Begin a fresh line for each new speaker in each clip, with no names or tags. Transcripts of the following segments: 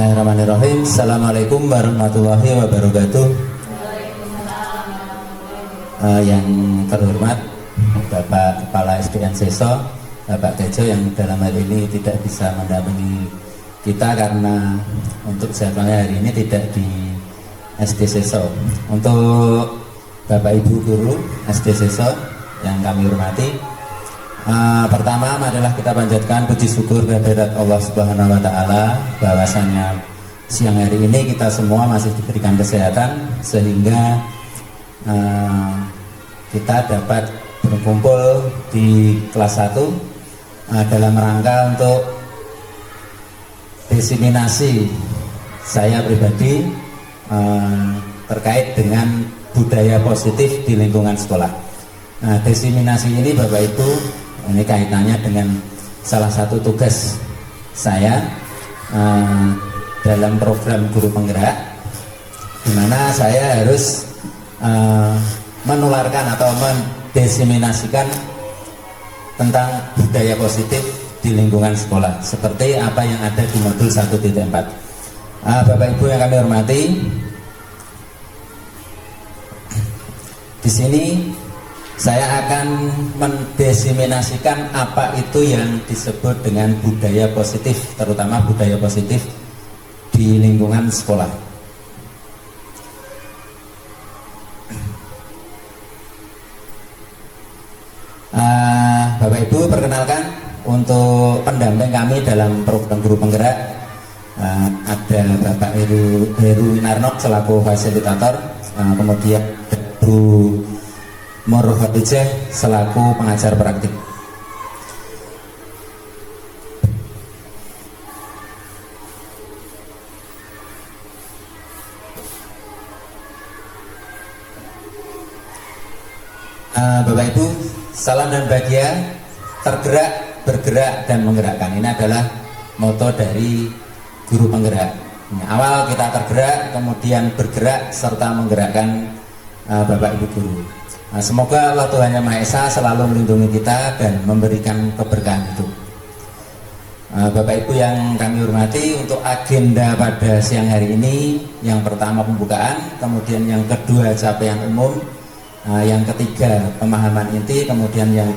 Bismillahirrahmanirrahim. Assalamualaikum warahmatullahi wabarakatuh. Yang terhormat Bapak Kepala SDN Seso, Bapak Tejo, yang dalam hal ini tidak bisa mendampingi kita karena untuk jadwalnya hari ini tidak di SD Seso. Untuk Bapak Ibu Guru SD Seso yang kami hormati, pertama adalah kita panjatkan puji syukur kehadirat Allah Subhanahu wa taala bahwasanya siang hari ini kita semua masih diberikan kesehatan sehingga kita dapat berkumpul di kelas 1 dalam rangka untuk diseminasi saya pribadi terkait dengan budaya positif di lingkungan sekolah. Nah, diseminasi ini Bapak Ibu, ini kaitannya dengan salah satu tugas saya dalam program guru penggerak, di mana saya harus menularkan atau mendiseminasikan tentang budaya positif di lingkungan sekolah seperti apa yang ada di modul 1.4. Bapak Ibu yang kami hormati, di sini saya akan mendiseminasikan apa itu yang disebut dengan budaya positif, terutama budaya positif di lingkungan sekolah. Bapak Ibu, perkenalkan untuk pendamping kami dalam program guru penggerak, ada Bapak Heru Winarno selaku fasilitator, kemudian Bu Mur Khadijah selaku pengajar praktik. Bapak Ibu, salam dan bahagia, tergerak, bergerak, dan menggerakkan. Ini adalah moto dari guru penggerak. Awal kita tergerak, kemudian bergerak, serta menggerakkan Bapak Ibu guru. Semoga Allah Tuhan Yang Maha Esa selalu melindungi kita dan memberikan keberkahan itu. Bapak Ibu yang kami hormati, untuk agenda pada siang hari ini, yang pertama pembukaan, kemudian yang kedua capaian umum, yang ketiga pemahaman inti, kemudian yang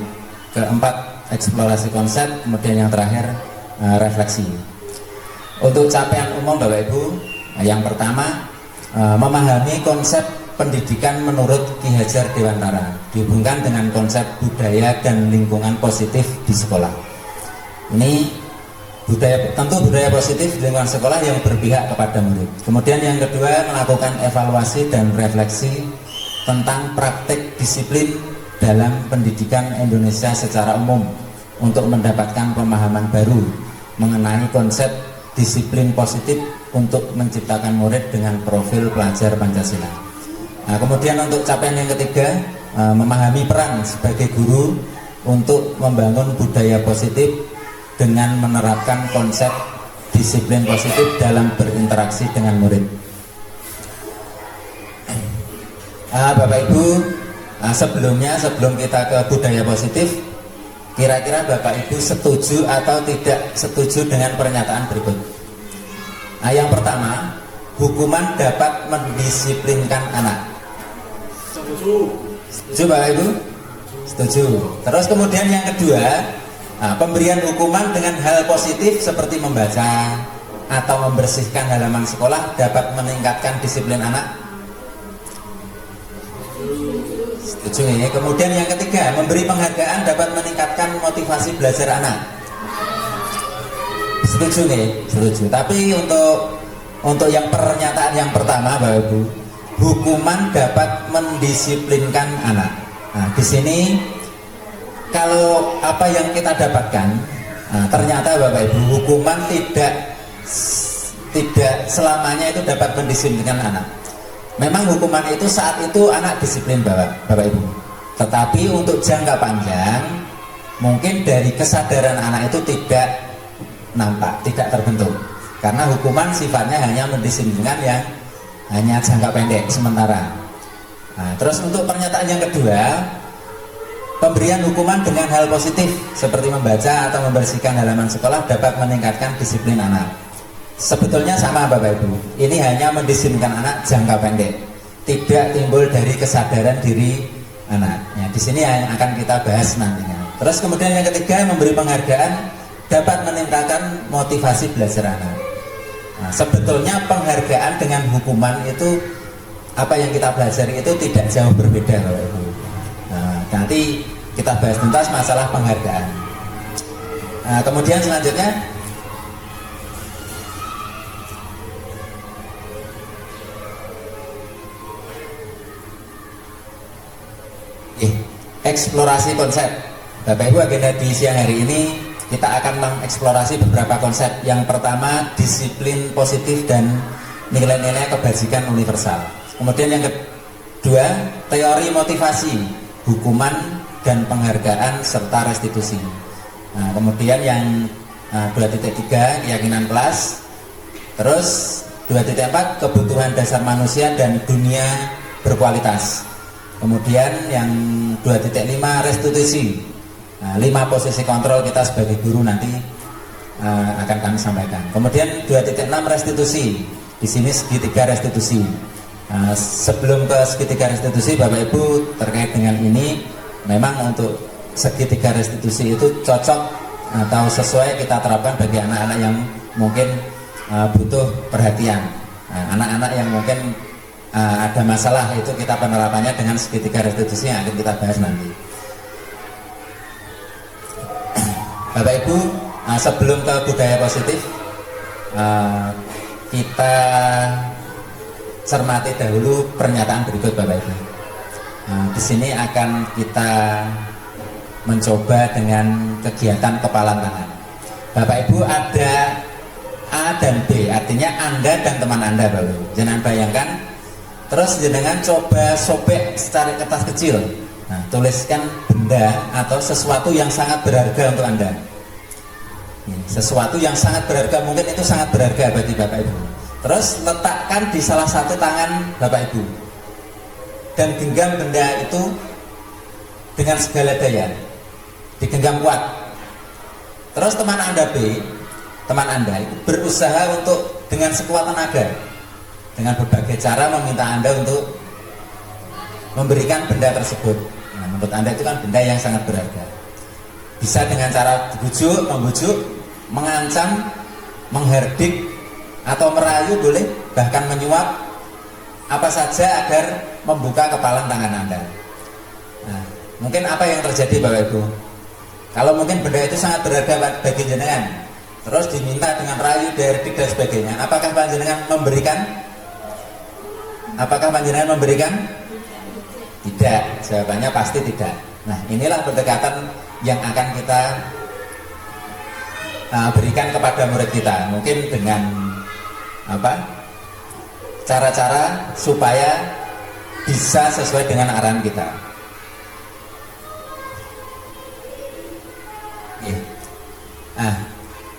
keempat eksplorasi konsep, kemudian yang terakhir refleksi. Untuk capaian umum Bapak Ibu, yang pertama memahami konsep pendidikan menurut Ki Hajar Dewantara dihubungkan dengan konsep budaya dan lingkungan positif di sekolah. Ini tentu budaya positif di lingkungan sekolah yang berpihak kepada murid. Kemudian yang kedua, melakukan evaluasi dan refleksi tentang praktik disiplin dalam pendidikan Indonesia secara umum untuk mendapatkan pemahaman baru mengenai konsep disiplin positif untuk menciptakan murid dengan profil pelajar Pancasila. Nah, kemudian untuk capaian yang ketiga, memahami peran sebagai guru untuk membangun budaya positif dengan menerapkan konsep disiplin positif dalam berinteraksi dengan murid. Bapak Ibu, sebelum kita ke budaya positif, kira-kira Bapak Ibu setuju atau tidak setuju dengan pernyataan berikut? Yang pertama, hukuman dapat mendisiplinkan anak. Setuju Bapak Ibu? Setuju. Terus kemudian yang kedua, pemberian hukuman dengan hal positif seperti membaca atau membersihkan halaman sekolah dapat meningkatkan disiplin anak. Setuju ya. Kemudian yang ketiga, memberi penghargaan dapat meningkatkan motivasi belajar anak. Setuju nih? Setuju. Tapi untuk yang pernyataan yang pertama Bapak Ibu, hukuman dapat mendisiplinkan anak. Nah, di sini kalau apa yang kita dapatkan, ternyata Bapak Ibu, hukuman tidak selamanya itu dapat mendisiplinkan anak. Memang hukuman itu saat itu anak disiplin Bapak Ibu. Tetapi untuk jangka panjang, mungkin dari kesadaran anak itu tidak nampak, tidak terbentuk. Karena hukuman sifatnya hanya mendisiplinkan yang hanya jangka pendek sementara. Nah, terus untuk pernyataan yang kedua, pemberian hukuman dengan hal positif seperti membaca atau membersihkan halaman sekolah dapat meningkatkan disiplin anak. Sebetulnya sama Bapak Ibu, ini hanya mendisiplinkan anak jangka pendek, tidak timbul dari kesadaran diri anak. Ya, di sini yang akan kita bahas nantinya. Terus kemudian yang ketiga, memberi penghargaan dapat meningkatkan motivasi belajar anak. Nah, sebetulnya penghargaan dengan hukuman itu, apa yang kita pelajari itu tidak jauh berbeda Bapak Ibu. Nah, nanti kita bahas tuntas masalah penghargaan. Nah, kemudian selanjutnya eksplorasi konsep. Bapak Ibu, agenda di siang hari ini kita akan mengeksplorasi beberapa konsep. Yang pertama, disiplin positif dan nilai-nilai kebajikan universal. Kemudian yang kedua, teori motivasi, hukuman dan penghargaan serta restitusi. Nah, kemudian yang 2.3, keyakinan kelas. Terus 2.4, kebutuhan dasar manusia dan dunia berkualitas. Kemudian yang 2.5, restitusi. Nah, 5 posisi kontrol kita sebagai guru nanti akan kami sampaikan. Kemudian 2.6, restitusi. Di sini segitiga restitusi. Nah, sebelum ke segitiga restitusi, Bapak Ibu, terkait dengan ini, memang untuk segitiga restitusi itu cocok atau sesuai kita terapkan bagi anak-anak yang mungkin butuh perhatian. Nah, anak-anak yang mungkin ada masalah, itu kita penerapannya dengan segitiga restitusi yang akan kita bahas nanti. Bapak Ibu, sebelum ke budaya positif, kita cermati dahulu pernyataan berikut Bapak Ibu. Di sini akan kita mencoba dengan kegiatan kepalan tangan. Bapak Ibu, ada A dan B, artinya Anda dan teman Anda Bapak Ibu. Jangan bayangkan. Terus jenengan coba sobek secara kertas kecil. Nah, tuliskan benda atau sesuatu yang sangat berharga untuk Anda. Sesuatu yang sangat berharga, mungkin itu sangat berharga bagi Bapak Ibu. Terus letakkan di salah satu tangan Bapak Ibu. Dan genggam benda itu dengan segala daya. Digenggam kuat. Terus teman Anda B, teman Anda itu berusaha untuk dengan sekuat tenaga, dengan berbagai cara meminta Anda untuk memberikan benda tersebut. Nah, menurut Anda itu kan benda yang sangat berharga. Bisa dengan cara dibujuk, membujuk, mengancam, mengherdik, atau merayu boleh, bahkan menyuap, apa saja agar membuka kepalan tangan Anda. Nah, mungkin apa yang terjadi Bapak Ibu? Kalau mungkin benda itu sangat berharga bagi jenengan, terus diminta dengan rayu, diherdik dan sebagainya, apakah panjenengan memberikan? Apakah panjenengan memberikan? Tidak, jawabannya pasti tidak. Nah, inilah pendekatan yang akan kita berikan kepada murid kita. Mungkin dengan cara-cara supaya bisa sesuai dengan arahan kita. Nah,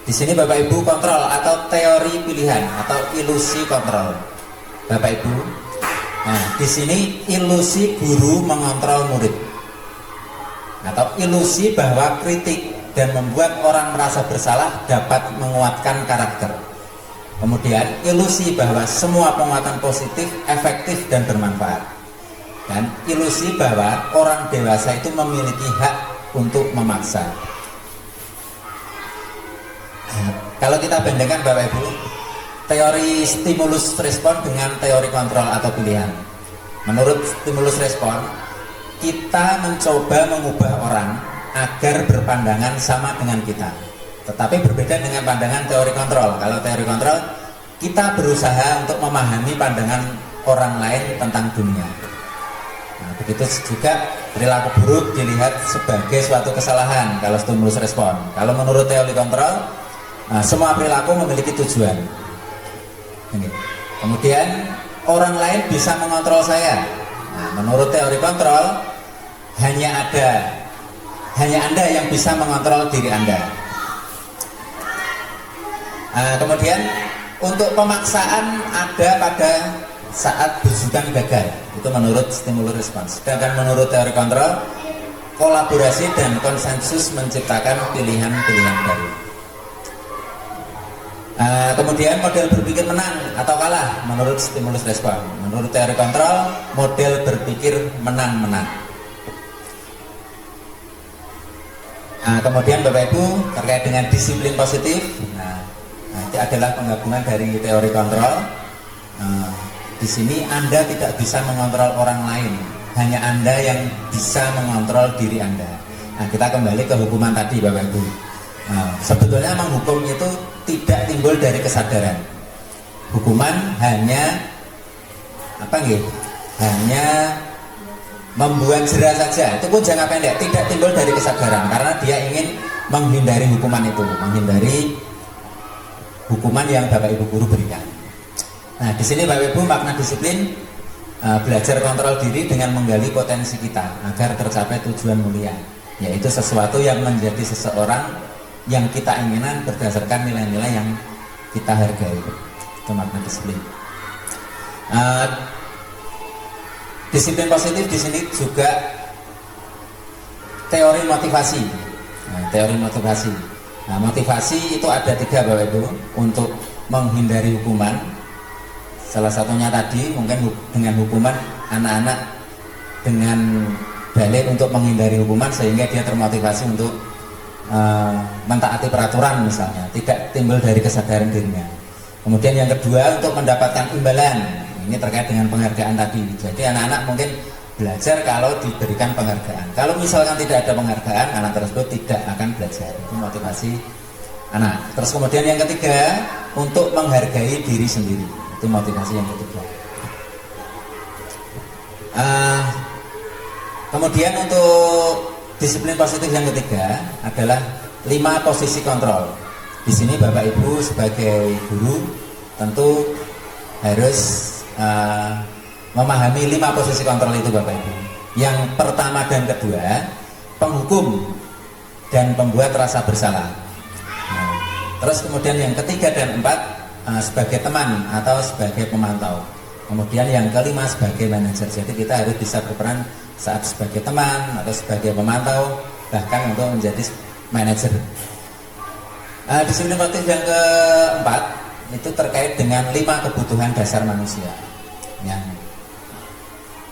di sini Bapak Ibu, kontrol atau teori pilihan atau ilusi kontrol. Bapak Ibu, nah di sini ilusi guru mengontrol murid, atau ilusi bahwa kritik dan membuat orang merasa bersalah dapat menguatkan karakter. Kemudian ilusi bahwa semua penguatan positif efektif dan bermanfaat, dan ilusi bahwa orang dewasa itu memiliki hak untuk memaksa. Nah, kalau kita bandingkan Bapak Ibu, teori stimulus respon dengan teori kontrol atau pilihan. Menurut stimulus respon, kita mencoba mengubah orang agar berpandangan sama dengan kita, tetapi berbeda dengan pandangan teori kontrol. Kalau teori kontrol, kita berusaha untuk memahami pandangan orang lain tentang dunia. Nah, begitu juga perilaku buruk dilihat sebagai suatu kesalahan kalau stimulus respon. Kalau menurut teori kontrol, semua perilaku memiliki tujuan. Kemudian orang lain bisa mengontrol saya. Nah, menurut teori kontrol, hanya Anda yang bisa mengontrol diri Anda. Nah, kemudian untuk pemaksaan ada pada saat bujukan gagal, itu menurut stimulus respons. Sedangkan menurut teori kontrol, kolaborasi dan konsensus menciptakan pilihan-pilihan baru. Kemudian model berpikir menang atau kalah menurut stimulus respon. Menurut teori kontrol, model berpikir menang-menang. Kemudian Bapak Ibu terkait dengan disiplin positif, itu adalah penggabungan dari teori kontrol. Di sini Anda tidak bisa mengontrol orang lain, hanya Anda yang bisa mengontrol diri Anda. Kita kembali ke hukuman tadi Bapak Ibu. Sebetulnya menghukum itu tidak timbul dari kesadaran. Hukuman hanya hanya membuat jera saja. Itu pun jangka pendek, tidak timbul dari kesadaran karena dia ingin menghindari hukuman itu, menghindari hukuman yang Bapak Ibu guru berikan. Di sini Bapak Ibu makna disiplin belajar kontrol diri dengan menggali potensi kita agar tercapai tujuan mulia, yaitu sesuatu yang menjadi seseorang yang kita inginkan berdasarkan nilai-nilai yang kita hargai. Itu makna disiplin. Disiplin positif di sini juga teori motivasi. Teori motivasi. Motivasi itu ada 3 Bapak Ibu untuk menghindari hukuman. Salah satunya tadi mungkin dengan hukuman anak-anak dengan dalih untuk menghindari hukuman sehingga dia termotivasi untuk mentaati peraturan misalnya, tidak timbul dari kesadaran dirinya. Kemudian yang kedua untuk mendapatkan imbalan, ini terkait dengan penghargaan tadi. Jadi anak-anak mungkin belajar kalau diberikan penghargaan. Kalau misalkan tidak ada penghargaan, anak tersebut tidak akan belajar. Itu motivasi anak. Terus kemudian yang ketiga untuk menghargai diri sendiri. Itu motivasi yang ketiga. Kemudian untuk disiplin positif yang ketiga adalah 5 posisi kontrol. Di sini Bapak Ibu sebagai guru tentu harus memahami 5 posisi kontrol itu Bapak Ibu. Yang pertama dan kedua, penghukum dan pembuat rasa bersalah. Terus kemudian yang ketiga dan 4 sebagai teman atau sebagai pemantau. Kemudian yang kelima sebagai manajer. Jadi kita harus bisa berperan saat sebagai teman atau sebagai pemantau, bahkan untuk menjadi manajer. Disiplin positif yang keempat itu terkait dengan 5 kebutuhan dasar manusia. Yang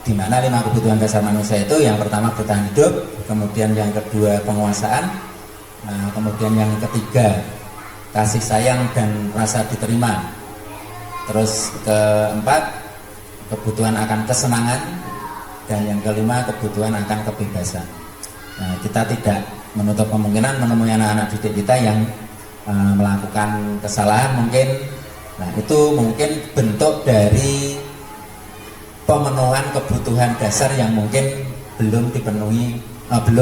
dimana 5 kebutuhan dasar manusia itu yang pertama bertahan hidup, kemudian yang kedua penguasaan, kemudian yang ketiga kasih sayang dan rasa diterima, terus keempat kebutuhan akan kesenangan, dan yang kelima kebutuhan akan kebebasan. Kita tidak menutup kemungkinan menemui anak-anak didik kita yang melakukan kesalahan mungkin. Itu mungkin bentuk dari pemenuhan kebutuhan dasar yang mungkin belum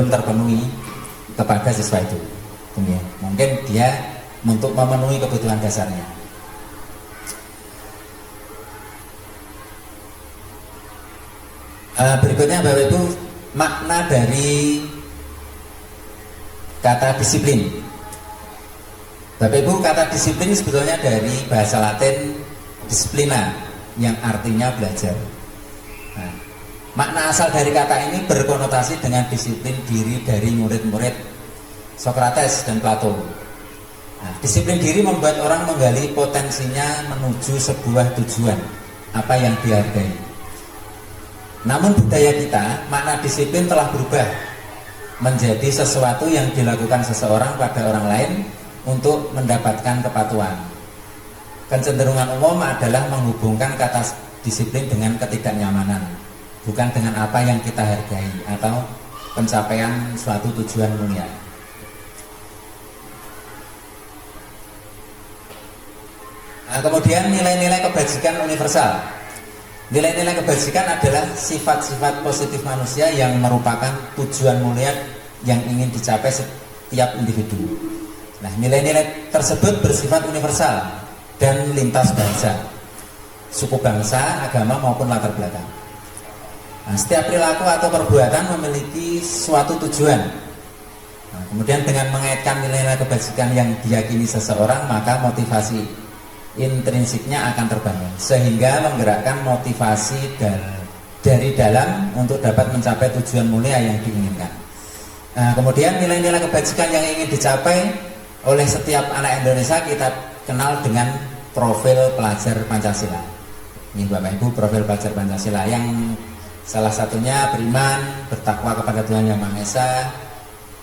terpenuhi kepada siswa itu. Mungkin dia untuk memenuhi kebutuhan dasarnya. Berikutnya Bapak Ibu, makna dari kata disiplin. Bapak Ibu, kata disiplin sebetulnya dari bahasa Latin disiplina yang artinya belajar. Makna asal dari kata ini berkonotasi dengan disiplin diri dari murid-murid Sokrates dan Plato. Disiplin diri membuat orang menggali potensinya menuju sebuah tujuan, apa yang dihargai. Namun budaya kita, makna disiplin telah berubah menjadi sesuatu yang dilakukan seseorang pada orang lain untuk mendapatkan kepatuhan. Kecenderungan umum adalah menghubungkan kata disiplin dengan ketidaknyamanan, bukan dengan apa yang kita hargai atau pencapaian suatu tujuan mulia. Kemudian nilai-nilai kebajikan universal. Nilai-nilai kebajikan adalah sifat-sifat positif manusia yang merupakan tujuan mulia yang ingin dicapai setiap individu. Nilai-nilai tersebut bersifat universal dan lintas bangsa, suku bangsa, agama maupun latar belakang. Setiap perilaku atau perbuatan memiliki suatu tujuan. Kemudian dengan mengaitkan nilai-nilai kebajikan yang diyakini seseorang, maka motivasi intrinsiknya akan terbangun sehingga menggerakkan motivasi dari dalam untuk dapat mencapai tujuan mulia yang diinginkan. Kemudian nilai-nilai kebajikan yang ingin dicapai oleh setiap anak Indonesia kenal dengan profil pelajar Pancasila. Ini Bapak Ibu, profil pelajar Pancasila yang salah satunya beriman, bertakwa kepada Tuhan Yang Maha Esa,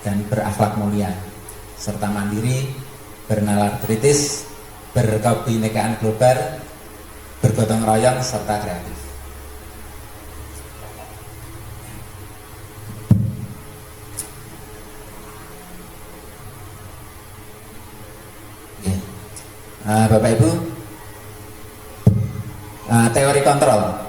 dan berakhlak mulia, serta mandiri, bernalar kritis, berkebinekaan global, bergotong royong, serta kreatif. Bapak Ibu, teori kontrol.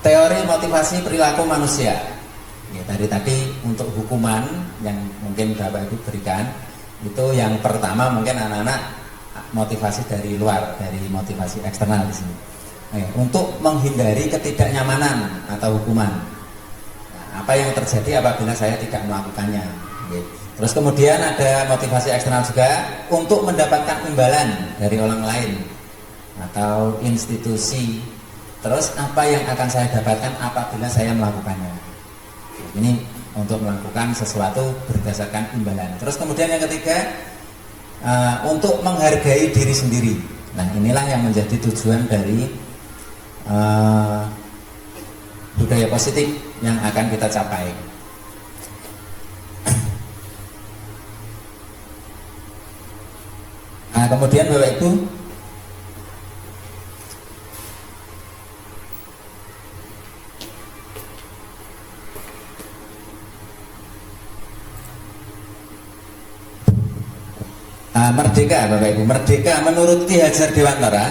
Teori motivasi perilaku manusia. Tadi untuk hukuman yang mungkin Bapak Ibu berikan, itu yang pertama mungkin anak-anak motivasi dari luar, dari motivasi eksternal di sini. Untuk menghindari ketidaknyamanan atau hukuman. Apa yang terjadi apabila saya tidak melakukannya. Terus kemudian ada motivasi eksternal juga untuk mendapatkan imbalan dari orang lain atau institusi. Terus apa yang akan saya dapatkan apabila saya melakukannya? Ini untuk melakukan sesuatu berdasarkan imbalan. Terus kemudian yang ketiga, untuk menghargai diri sendiri. Nah, inilah yang menjadi tujuan dari budaya positif yang akan kita capai. Nah, kemudian Bapak Ibu, merdeka Bapak Ibu, merdeka menurut Ki Hajar Dewantara,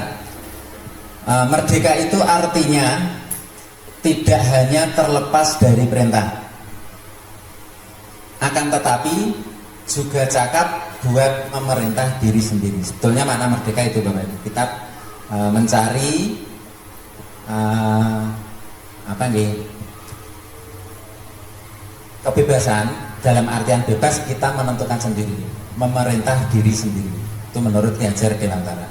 merdeka itu artinya tidak hanya terlepas dari perintah, akan tetapi juga cakap buat memerintah diri sendiri. Sebetulnya makna merdeka itu Bapak Ibu, kita mencari kebebasan dalam artian bebas, kita menentukan sendiri, memerintah diri sendiri. Itu menurut Ki Hajar Dewantara.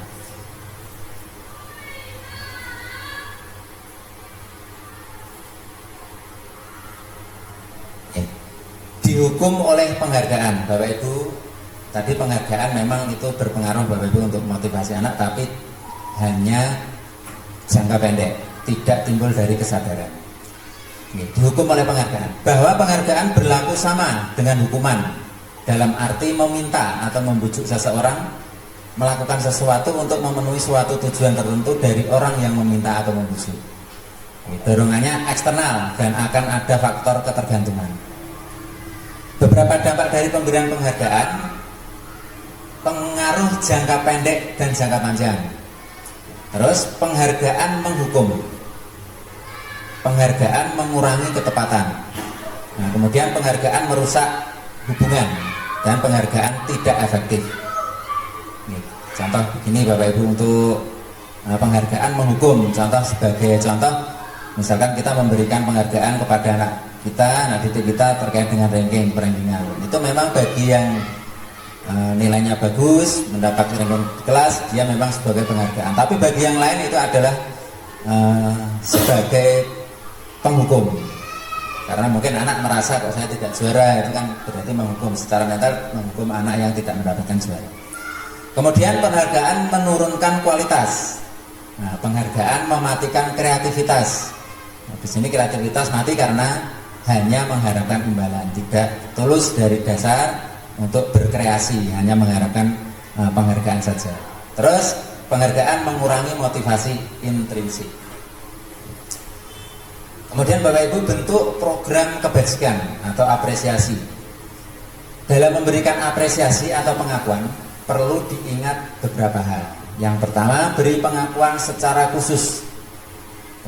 Dihukum oleh penghargaan Bapak Ibu. Tadi penghargaan memang itu berpengaruh Bapak Ibu untuk motivasi anak, tapi hanya jangka pendek, tidak timbul dari kesadaran. Dihukum oleh penghargaan, bahwa penghargaan berlaku sama dengan hukuman, dalam arti meminta atau membujuk seseorang melakukan sesuatu untuk memenuhi suatu tujuan tertentu dari orang yang meminta atau membujuk. Dorongannya eksternal dan akan ada faktor ketergantungan. Beberapa dampak dari pemberian penghargaan: pengaruh jangka pendek dan jangka panjang. Terus penghargaan menghukum, penghargaan mengurangi ketepatan. Nah, kemudian penghargaan merusak hubungan dan penghargaan tidak efektif. Contoh begini Bapak Ibu, untuk penghargaan menghukum, contoh sebagai contoh, misalkan kita memberikan penghargaan kepada anak kita, anak didik kita terkait dengan rankingan. Itu memang bagi yang nilainya bagus, mendapat ranking kelas, dia memang sebagai penghargaan. Tapi bagi yang lain itu adalah sebagai penghukum. Karena mungkin anak merasa kok saya tidak juara, itu kan berarti menghukum, secara mental menghukum anak yang tidak mendapatkan juara. Kemudian penghargaan menurunkan kualitas. Nah, penghargaan mematikan kreativitas. Nah, di sini kreativitas mati karena hanya mengharapkan imbalan, tidak tulus dari dasar untuk berkreasi, hanya mengharapkan penghargaan saja. Terus penghargaan mengurangi motivasi intrinsik. Kemudian Bapak Ibu, bentuk program kebajikan atau apresiasi. Dalam memberikan apresiasi atau pengakuan perlu diingat beberapa hal. Yang pertama, beri pengakuan secara khusus.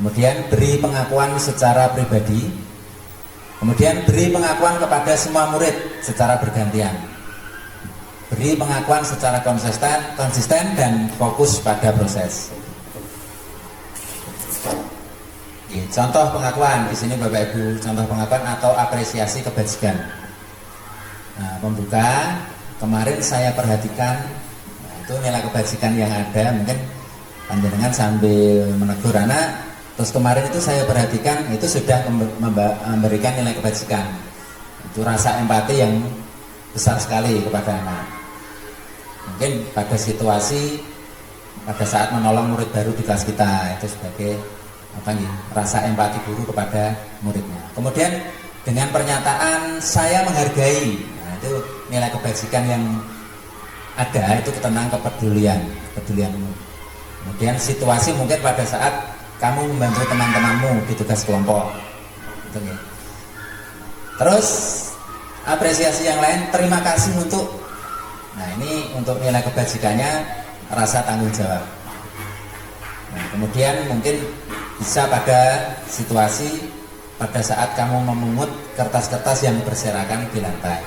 kemudian beri pengakuan secara pribadi, kemudian beri pengakuan kepada semua murid secara bergantian, beri pengakuan secara konsisten dan fokus pada proses. Contoh pengakuan di sini Bapak Ibu, contoh pengakuan atau apresiasi kebajikan. Nah, pembuka kemarin saya perhatikan, nah, itu nilai kebajikan yang ada, mungkin panjenengan sambil menegur anak, terus kemarin itu saya perhatikan itu sudah memberikan nilai kebajikan. Itu rasa empati yang besar sekali kepada anak. Mungkin pada situasi pada saat menolong murid baru di kelas kita, itu sebagai rasa empati guru kepada muridnya. Kemudian dengan pernyataan saya menghargai, nah, itu nilai kebajikan yang ada itu tentang kepedulian. Kemudian situasi mungkin pada saat kamu membantu teman-temanmu di tugas kelompok. Terus apresiasi yang lain, terima kasih untuk, nah ini untuk nilai kebajikannya rasa tanggung jawab. Nah, kemudian mungkin bisa pada situasi pada saat kamu memungut kertas-kertas yang berserakan di lantai.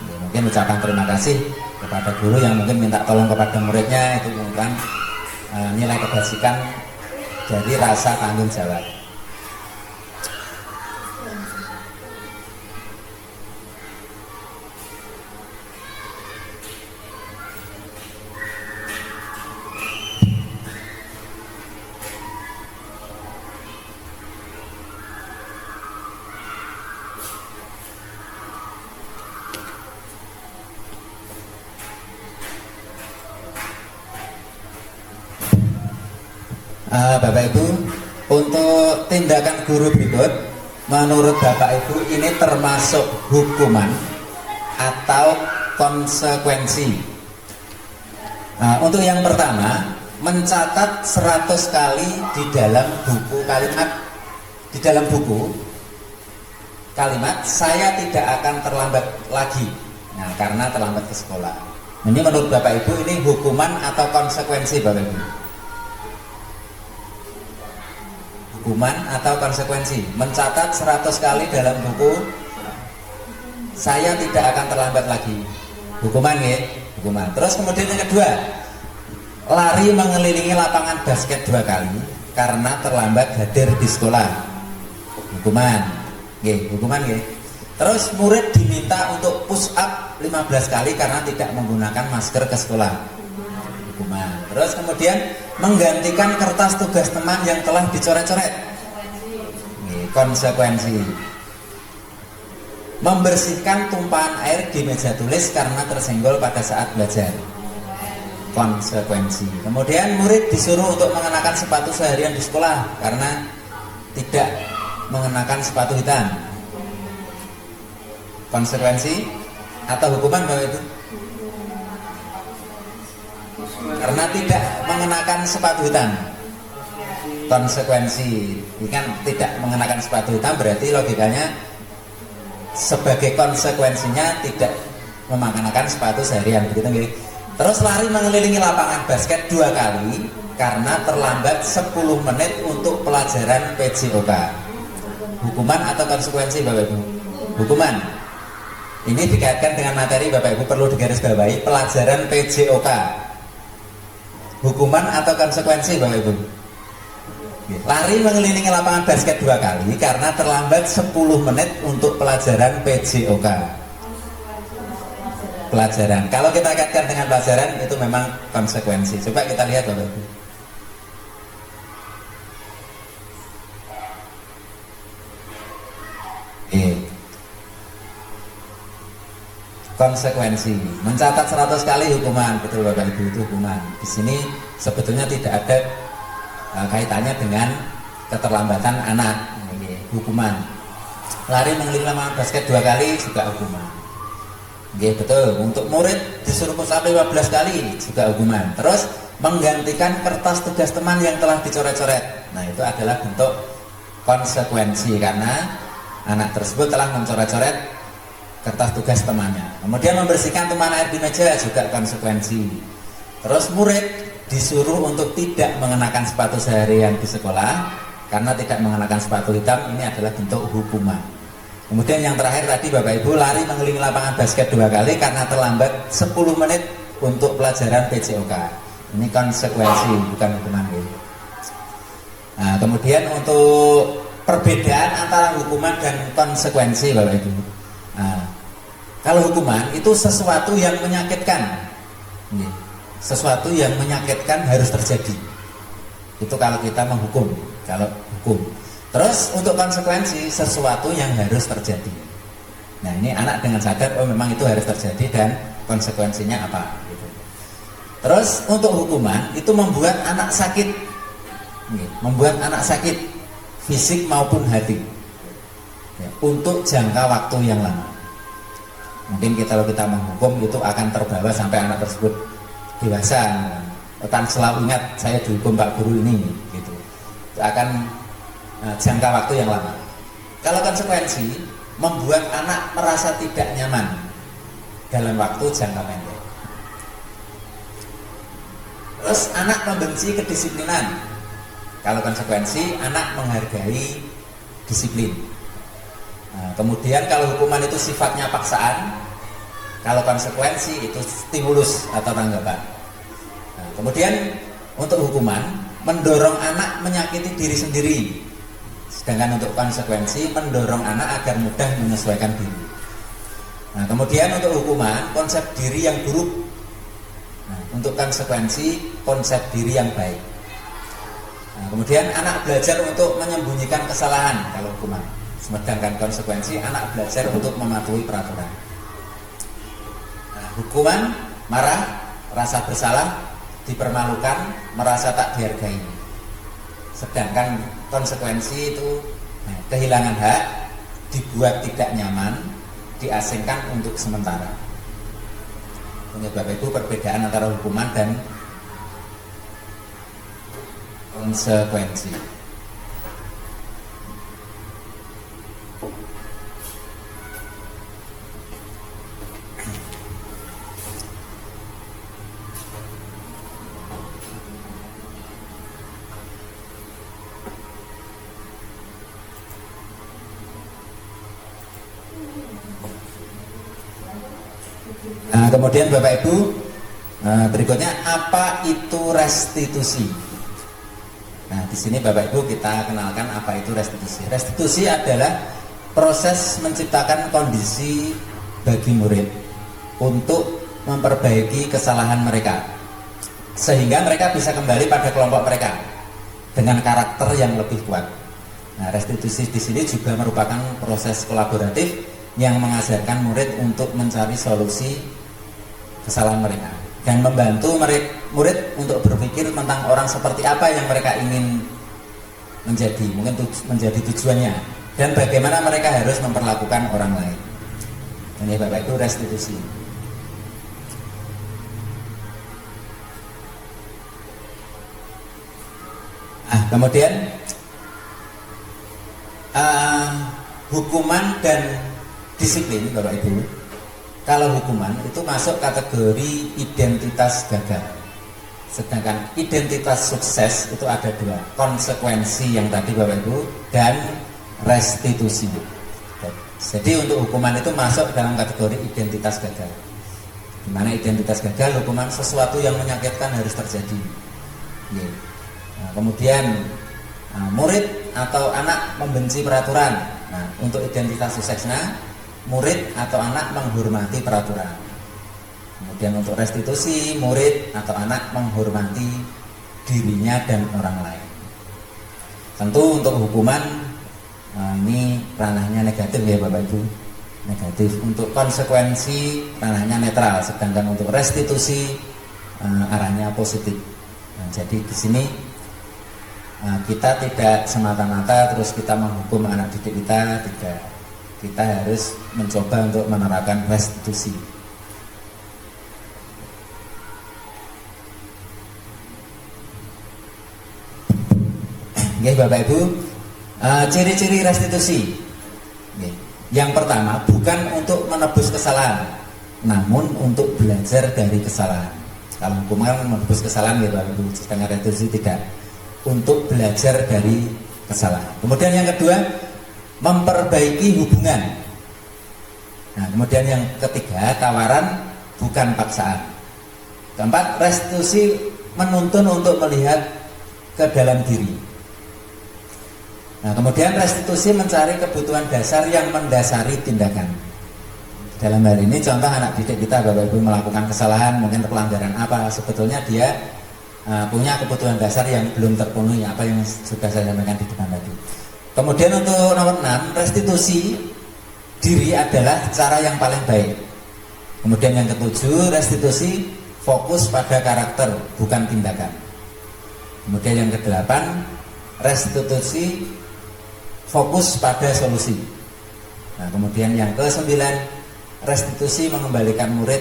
Ya, mungkin ucapan terima kasih kepada guru yang mungkin minta tolong kepada muridnya, itu merupakan nilai kebajikan dari rasa tanggung jawab. Bapak Ibu, untuk tindakan guru berikut, menurut Bapak Ibu ini termasuk hukuman atau konsekuensi. Untuk yang pertama, mencatat 100 kali di dalam buku kalimat saya tidak akan terlambat lagi. Nah, karena terlambat ke sekolah. Ini menurut Bapak Ibu ini hukuman atau konsekuensi, Bapak Ibu? Hukuman atau konsekuensi. Mencatat 100 kali dalam buku saya tidak akan terlambat lagi. Hukuman ya, hukuman. Terus kemudian yang kedua, lari mengelilingi lapangan basket 2 kali karena terlambat hadir di sekolah. Hukuman. Nggih, hukuman nggih. Terus murid diminta untuk push up 15 kali karena tidak menggunakan masker ke sekolah. Hukuman. Terus kemudian menggantikan kertas tugas teman yang telah dicoret-coret. Konsekuensi. Membersihkan tumpahan air di meja tulis karena tersenggol pada saat belajar. Konsekuensi. Kemudian murid disuruh untuk mengenakan sepatu seharian di sekolah karena tidak mengenakan sepatu hitam. Konsekuensi atau hukuman Bapak Ibu? Karena tidak mengenakan sepatu hitam. Konsekuensi. Ini kan tidak mengenakan sepatu hitam, berarti logikanya sebagai konsekuensinya tidak mengenakan sepatu seharian, begitu nggih. Terus lari mengelilingi lapangan basket 2 kali karena terlambat 10 menit untuk pelajaran PJOK. Hukuman atau konsekuensi Bapak Ibu? Hukuman. Ini dikaitkan dengan materi Bapak Ibu perlu digarisbawahi, pelajaran PJOK. Hukuman atau konsekuensi Bapak Ibu? Lari mengelilingi lapangan basket 2 kali karena terlambat 10 menit untuk pelajaran PJOK. Pelajaran. Kalau kita kaitkan dengan pelajaran itu memang konsekuensi. Coba kita lihat Bapak Ibu. Konsekuensi. Mencatat 100 kali hukuman, betul Bapak Ibu, itu hukuman. Di sini sebetulnya tidak ada kaitannya dengan keterlambatan anak. Hukuman. Lari mengelilingi lapangan basket 2 kali juga hukuman. Betul. Untuk murid disuruh push up 15 kali juga hukuman. Terus menggantikan kertas tugas teman yang telah dicoret-coret. Nah, itu adalah bentuk konsekuensi karena anak tersebut telah mencoret-coret kertas tugas temannya. Kemudian membersihkan tumpahan air di meja juga konsekuensi. Terus murid disuruh untuk tidak mengenakan sepatu seharian di sekolah karena tidak mengenakan sepatu hitam, ini adalah bentuk hukuman. Kemudian yang terakhir tadi Bapak Ibu, lari mengelilingi lapangan basket 2 kali karena terlambat 10 menit untuk pelajaran PJOK. Ini konsekuensi, bukan hukuman. Nah, kemudian untuk perbedaan antara hukuman dan konsekuensi Bapak Ibu. Nah, kalau hukuman itu sesuatu yang menyakitkan, sesuatu yang menyakitkan harus terjadi. Itu kalau kita menghukum, kalau hukum. Terus untuk konsekuensi, sesuatu yang harus terjadi. Nah, ini anak dengan sadar, oh memang itu harus terjadi dan konsekuensinya apa gitu. Terus untuk hukuman itu membuat anak sakit, membuat anak sakit fisik maupun hati ya, untuk jangka waktu yang lama. Mungkin kalau kita menghukum itu akan terbawa sampai anak tersebut dewasa, akan selalu ingat saya dihukum Pak Guru ini gitu. Itu akan jangka waktu yang lama. Kalau konsekuensi membuat anak merasa tidak nyaman dalam waktu jangka pendek. Terus anak membenci kedisiplinan. Kalau konsekuensi anak menghargai disiplin. Nah, kemudian kalau hukuman itu sifatnya paksaan, kalau konsekuensi itu stimulus atau tanggapan. Nah, kemudian untuk hukuman mendorong anak menyakiti diri sendiri. Sedangkan untuk konsekuensi mendorong anak agar mudah menyesuaikan diri. Nah, kemudian untuk hukuman konsep diri yang buruk. Nah, untuk konsekuensi konsep diri yang baik. Nah, kemudian anak belajar untuk menyembunyikan kesalahan kalau hukuman. Sedangkan konsekuensi anak belajar untuk mematuhi peraturan. Nah, hukuman marah, rasa bersalah, dipermalukan, merasa tak dihargai. Sedangkan konsekuensi itu kehilangan hak, dibuat tidak nyaman, diasingkan untuk sementara. Ini Bapak Ibu perbedaan antara hukuman dan konsekuensi. Nah, kemudian Bapak Ibu, berikutnya apa itu restitusi? Nah, di sini Bapak Ibu kita kenalkan apa itu restitusi. Restitusi adalah proses menciptakan kondisi bagi murid untuk memperbaiki kesalahan mereka, sehingga mereka bisa kembali pada kelompok mereka dengan karakter yang lebih kuat. Nah, restitusi di sini juga merupakan proses kolaboratif yang mengajarkan murid untuk mencari solusi kesalahan mereka dan membantu murid untuk berpikir tentang orang seperti apa yang mereka ingin menjadi, mungkin menjadi tujuannya, dan bagaimana mereka harus memperlakukan orang lain. Ini Bapak Ibu restitusi. Kemudian hukuman dan disiplin Bapak Ibu. Kalau hukuman itu masuk kategori identitas gagal. Sedangkan identitas sukses itu ada 2, konsekuensi yang tadi Bapak Ibu dan restitusi. Jadi untuk hukuman itu masuk dalam kategori identitas gagal. Di mana identitas gagal, hukuman sesuatu yang menyakitkan harus terjadi. Nah, kemudian murid atau anak membenci peraturan. Nah, untuk identitas suksesnya murid atau anak menghormati peraturan. Kemudian untuk restitusi, murid atau anak menghormati dirinya dan orang lain. Tentu untuk hukuman ini ranahnya negatif ya Bapak Ibu, negatif. Untuk konsekuensi ranahnya netral, sedangkan untuk restitusi arahnya positif. Nah, jadi di sini kita tidak semata-mata terus kita menghukum anak didik kita, tidak. Kita harus mencoba untuk menerapkan restitusi. Oke, Bapak Ibu, ciri-ciri restitusi. Yang pertama, bukan untuk menebus kesalahan, namun untuk belajar dari kesalahan. Kalau hukuman menebus kesalahan ya Bapak Ibu, sedangkan restitusi tidak. Untuk belajar dari kesalahan. Kemudian yang kedua, memperbaiki hubungan. Nah, kemudian yang ketiga, tawaran bukan paksaan. Keempat, restitusi menuntun untuk melihat ke dalam diri. Nah, kemudian restitusi mencari kebutuhan dasar yang mendasari tindakan. Dalam hal ini contoh anak didik kita, Bapak Ibu melakukan kesalahan, mungkin pelanggaran apa, sebetulnya dia punya kebutuhan dasar yang belum terpenuhi, apa yang sudah saya sampaikan di depan tadi. Kemudian untuk nomor 6, restitusi diri adalah cara yang paling baik. Kemudian yang ketujuh, restitusi fokus pada karakter bukan tindakan. Kemudian yang kedelapan, restitusi fokus pada solusi. Nah, kemudian yang kesembilan, restitusi mengembalikan murid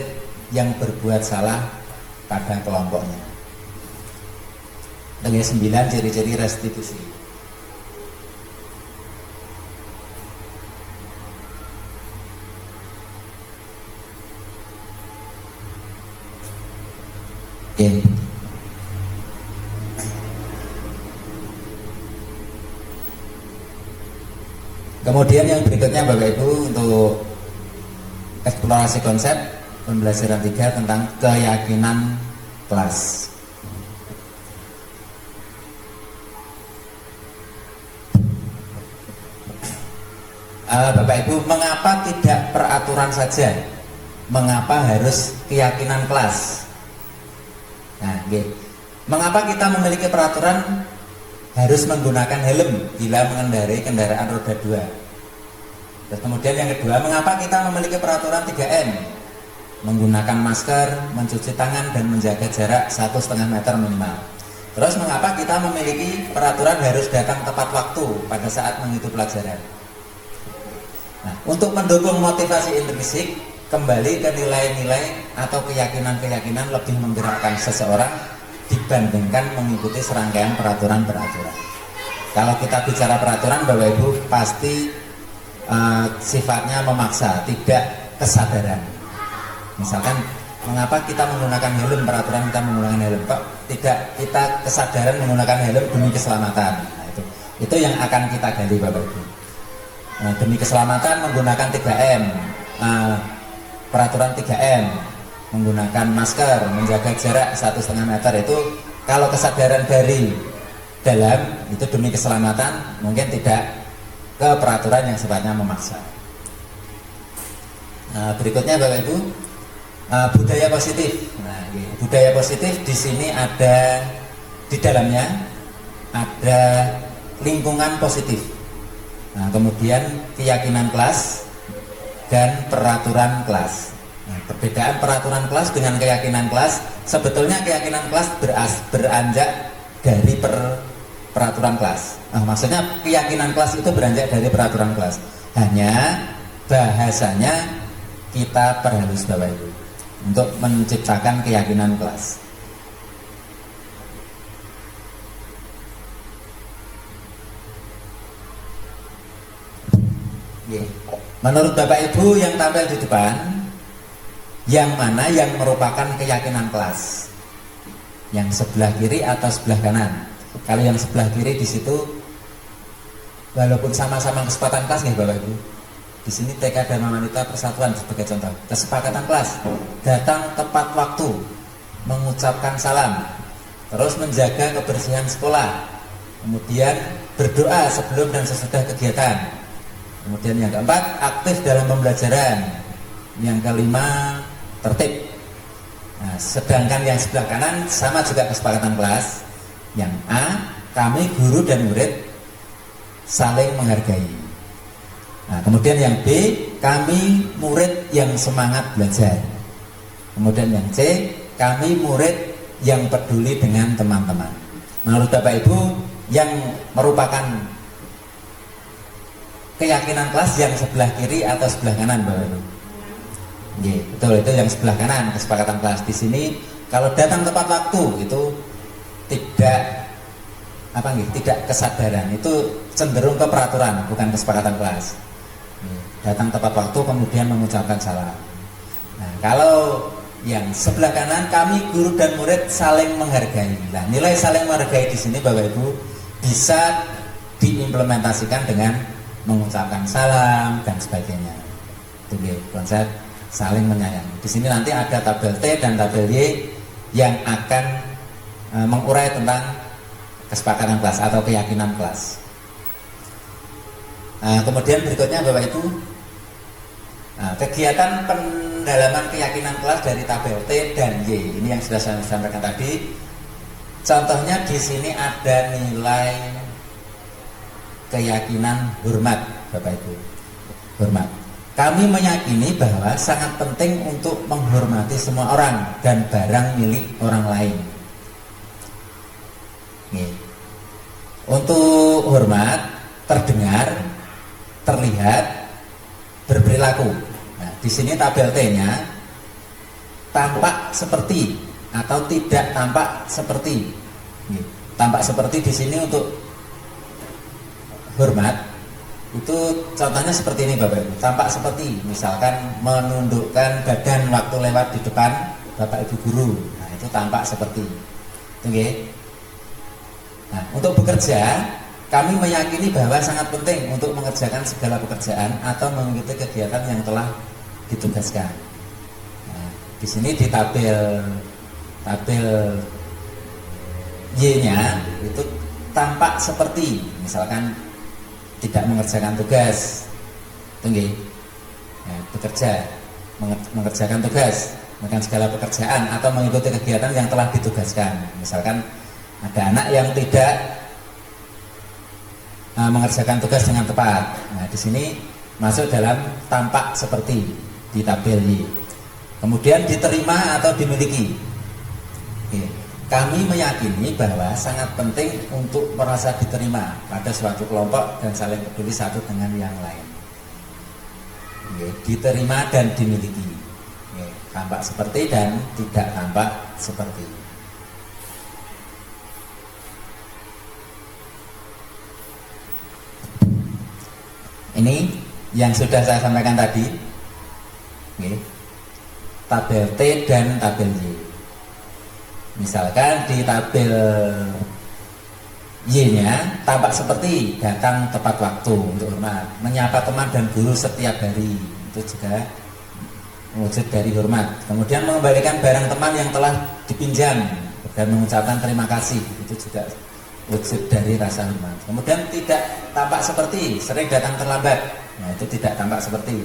yang berbuat salah pada kelompoknya. Dengan 9 ciri-ciri restitusi. Okay. Kemudian yang berikutnya Bapak Ibu untuk eksplorasi konsep pembelajaran 3 tentang keyakinan kelas. Bapak Ibu, mengapa tidak peraturan saja? Mengapa harus keyakinan kelas? Nah, mengapa kita memiliki peraturan harus menggunakan helm bila mengendarai kendaraan roda 2? Terus kemudian yang kedua, mengapa kita memiliki peraturan 3M? Menggunakan masker, mencuci tangan, dan menjaga jarak 1,5 meter minimal. Terus mengapa kita memiliki peraturan harus datang tepat waktu pada saat mengikuti pelajaran? Nah, untuk mendukung motivasi intrinsik, kembali ke nilai-nilai atau keyakinan-keyakinan lebih menggerakkan seseorang dibandingkan mengikuti serangkaian peraturan-peraturan. Kalau kita bicara peraturan, Bapak Ibu, pasti sifatnya memaksa, tidak kesadaran. Misalkan, mengapa kita menggunakan helm, peraturan kita menggunakan helm, kok tidak kita kesadaran menggunakan helm demi keselamatan? Nah, itu yang akan kita gali, Bapak Ibu. Nah, demi keselamatan menggunakan 3M, peraturan 3M, menggunakan masker, menjaga jarak 1,5 meter, itu kalau kesadaran dari dalam itu demi keselamatan, mungkin tidak ke peraturan yang sifatnya memaksa. Berikutnya Bapak Ibu, budaya positif. Nah, budaya positif di sini ada, di dalamnya ada lingkungan positif. Nah, kemudian keyakinan kelas dan peraturan kelas. Nah, perbedaan peraturan kelas dengan keyakinan kelas, sebetulnya keyakinan kelas beranjak dari peraturan kelas. Nah, maksudnya keyakinan kelas itu beranjak dari peraturan kelas. Hanya bahasanya kita perhalus Bapak Ibu untuk menciptakan keyakinan kelas. Menurut Bapak Ibu yang tampil di depan, yang mana yang merupakan keyakinan kelas? Yang sebelah kiri atau sebelah kanan? Kalau yang sebelah kiri di situ, walaupun sama-sama kesepakatan kelas, ya Bapak Ibu. Di sini TK Dharma Wanita Persatuan sebagai contoh. Kesepakatan kelas, datang tepat waktu, mengucapkan salam, terus menjaga kebersihan sekolah, kemudian berdoa sebelum dan sesudah kegiatan. Kemudian yang keempat, aktif dalam pembelajaran. Yang kelima, tertib. Nah, sedangkan yang sebelah kanan sama juga kesepakatan kelas. Yang A, kami guru dan murid saling menghargai. Nah, kemudian yang B, kami murid yang semangat belajar. Kemudian yang C, kami murid yang peduli dengan teman-teman. Menurut Bapak Ibu, yang merupakan keyakinan kelas yang sebelah kiri atau sebelah kanan, Bapak Ibu? Betul, itu yang sebelah kanan, kesepakatan kelas. Di sini kalau datang tepat waktu itu tidak tidak kesadaran, itu cenderung ke peraturan, bukan kesepakatan kelas. Datang tepat waktu kemudian mengucapkan salam. Nah, kalau yang sebelah kanan, kami guru dan murid saling menghargai. Nah, nilai saling menghargai di sini Bapak Ibu bisa diimplementasikan dengan mengucapkan salam dan sebagainya. Itu konsep saling menyayangi. Di sini nanti ada tabel T dan tabel Y yang akan mengurai tentang kesepakatan kelas atau keyakinan kelas. Kemudian berikutnya Bapak Ibu, kegiatan pendalaman keyakinan kelas dari tabel T dan Y. Ini yang sudah saya sampaikan tadi. Contohnya di sini ada nilai keyakinan hormat, Bapak Ibu. Hormat. Kami meyakini bahwa sangat penting untuk menghormati semua orang dan barang milik orang lain. Nih. Untuk hormat, terdengar, terlihat, berperilaku. Nah, di sini tabel T-nya tampak seperti atau tidak tampak seperti. Nih. Tampak seperti di sini untuk hormat. Itu contohnya seperti ini Bapak Ibu. Tampak seperti misalkan menundukkan badan waktu lewat di depan Bapak Ibu guru. Nah, itu tampak seperti. Oke. Nah, untuk bekerja, kami meyakini bahwa sangat penting untuk mengerjakan segala pekerjaan atau mengikuti kegiatan yang telah ditugaskan. Nah, di sini di tabel Y-nya itu tampak seperti misalkan tidak mengerjakan tugas, tinggi, ya, bekerja, mengerjakan tugas, melakukan segala pekerjaan atau mengikuti kegiatan yang telah ditugaskan. Misalkan ada anak yang tidak mengerjakan tugas dengan tepat. Nah, di sini masuk dalam tampak seperti di tabel Y. Kemudian diterima atau dimiliki. Oke. Kami meyakini bahwa sangat penting untuk merasa diterima pada suatu kelompok dan saling peduli satu dengan yang lain. Oke, diterima dan dimiliki. Oke, tampak seperti dan tidak tampak seperti. Ini yang sudah saya sampaikan tadi. Oke, tabel T dan tabel Y. Misalkan di tabel Y-nya tampak seperti datang tepat waktu untuk hormat, menyapa teman dan guru setiap hari, itu juga wujud dari hormat. Kemudian mengembalikan barang teman yang telah dipinjam dan mengucapkan terima kasih, itu juga wujud dari rasa hormat. Kemudian tidak tampak seperti sering datang terlambat, nah itu tidak tampak seperti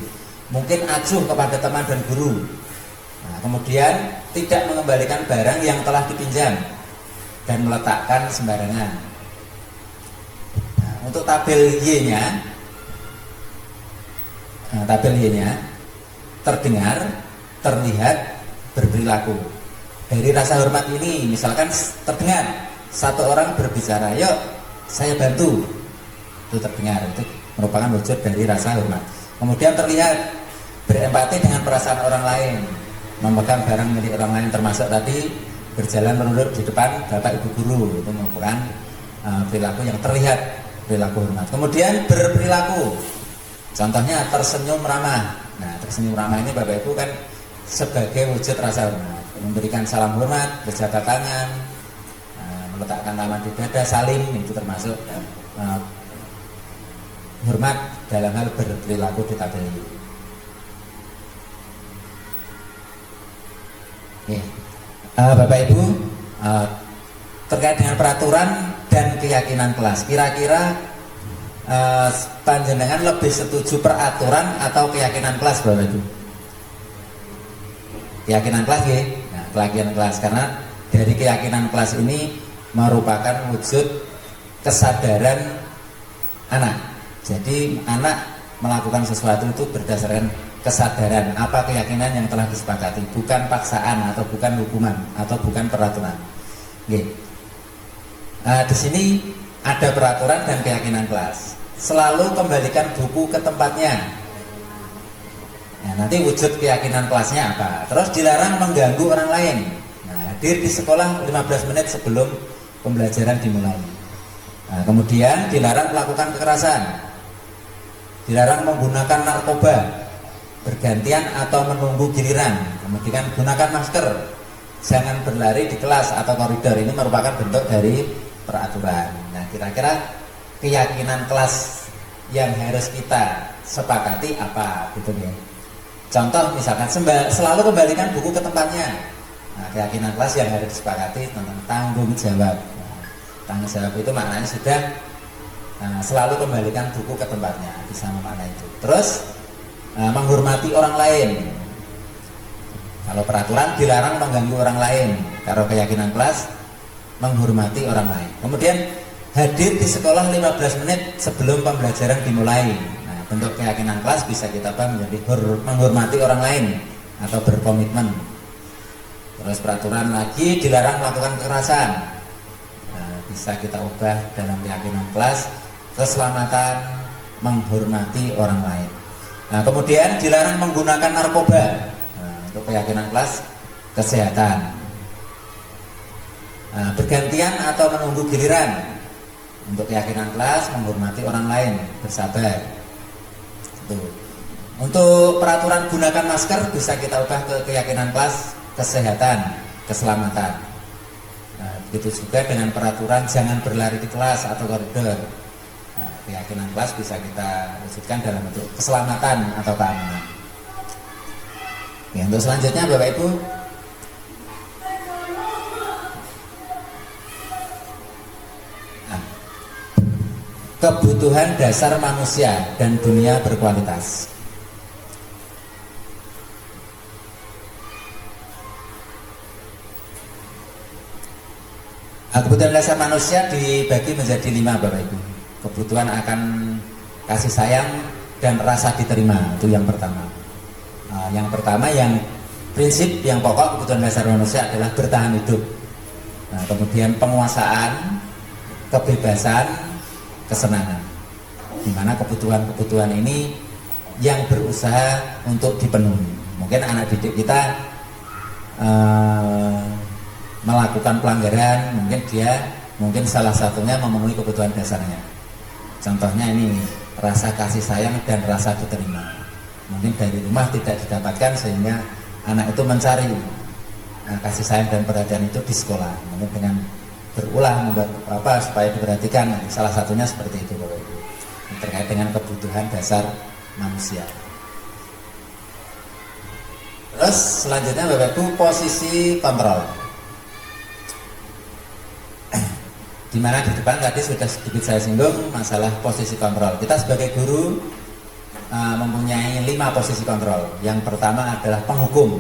mungkin acuh kepada teman dan guru. Nah, kemudian tidak mengembalikan barang yang telah dipinjam dan meletakkan sembarangan. Nah, untuk tabel Y-nya, terdengar, terlihat, berperilaku. Dari rasa hormat ini, misalkan terdengar satu orang berbicara, yuk saya bantu, itu terdengar, itu merupakan wujud dari rasa hormat. Kemudian terlihat, berempati dengan perasaan orang lain, memegang barang milik orang lain, termasuk tadi berjalan menurut di depan bapak ibu guru, itu merupakan perilaku yang terlihat, perilaku hormat. Kemudian berperilaku, contohnya tersenyum ramah. Nah, tersenyum ramah ini bapak ibu kan sebagai wujud rasa hormat, memberikan salam hormat, berjabat tangan, meletakkan tangan di dada, salim, itu termasuk hormat dalam hal berperilaku di tabel ini. Bapak Ibu, terkait dengan peraturan dan keyakinan kelas, kira-kira panjenengan lebih setuju peraturan atau keyakinan kelas, Bapak Ibu? Keyakinan kelas ya, nah, keyakinan kelas, karena dari keyakinan kelas ini merupakan wujud kesadaran anak. Jadi anak melakukan sesuatu itu berdasarkan kesadaran, apa keyakinan yang telah disepakati, bukan paksaan atau bukan hukuman atau bukan peraturan. Oke. Nah, di sini ada peraturan dan keyakinan kelas. Selalu kembalikan buku ke tempatnya. Nah, nanti wujud keyakinan kelasnya apa? Terus dilarang mengganggu orang lain. Nah, hadir di sekolah 15 menit sebelum pembelajaran dimulai. Nah, kemudian dilarang melakukan kekerasan, dilarang menggunakan narkoba bergantian atau menunggu giliran, kemudian gunakan masker, jangan berlari di kelas atau koridor. Ini merupakan bentuk dari peraturan. Nah, kira-kira keyakinan kelas yang harus kita sepakati apa gitu ya. Contoh misalkan selalu kembalikan buku ke tempatnya. Nah, keyakinan kelas yang harus disepakati tentang tanggung jawab. Nah, tanggung jawab itu maknanya sudah selalu kembalikan buku ke tempatnya, bisa memaknai itu. Terus menghormati orang lain. Kalau peraturan dilarang mengganggu orang lain. Kalau keyakinan kelas menghormati orang lain. Kemudian hadir di sekolah 15 menit sebelum pembelajaran dimulai. Nah, bentuk keyakinan kelas bisa kita ubah menjadi menghormati orang lain atau berkomitmen. Terus peraturan lagi dilarang melakukan kekerasan. Nah, bisa kita ubah dalam keyakinan kelas keselamatan, menghormati orang lain. Nah, kemudian dilarang menggunakan narkoba. Nah, untuk keyakinan kelas kesehatan. Nah, bergantian atau menunggu giliran. Untuk keyakinan kelas menghormati orang lain, bersabar. Tuh. Untuk peraturan gunakan masker bisa kita ubah ke keyakinan kelas kesehatan, keselamatan. Nah, begitu juga dengan peraturan jangan berlari di kelas atau koridor. Nah, keyakinan kelas bisa kita wujudkan dalam bentuk keselamatan atau keamanan. Ya, untuk selanjutnya Bapak Ibu, kebutuhan dasar manusia dan dunia berkualitas. Kebutuhan dasar manusia dibagi menjadi 5 Bapak Ibu. Kebutuhan akan kasih sayang dan rasa diterima, itu yang pertama. Yang pertama, yang prinsip yang pokok kebutuhan dasar manusia adalah bertahan hidup. Nah, kemudian penguasaan, kebebasan, kesenangan. Di mana kebutuhan-kebutuhan ini yang berusaha untuk dipenuhi. Mungkin anak didik kita melakukan pelanggaran, mungkin salah satunya memenuhi kebutuhan dasarnya. Contohnya ini rasa kasih sayang dan rasa diterima. Mungkin dari rumah tidak didapatkan sehingga anak itu mencari kasih sayang dan perhatian itu di sekolah. Mungkin dengan berulah membuat supaya diperhatikan. Salah satunya seperti itu Bapak Ibu. Terkait dengan kebutuhan dasar manusia. Terus selanjutnya Bapak Ibu, posisi kontrol. Dimana di depan tadi sudah sedikit saya singgung masalah posisi kontrol. Kita sebagai guru mempunyai 5 posisi kontrol. Yang pertama adalah penghukum.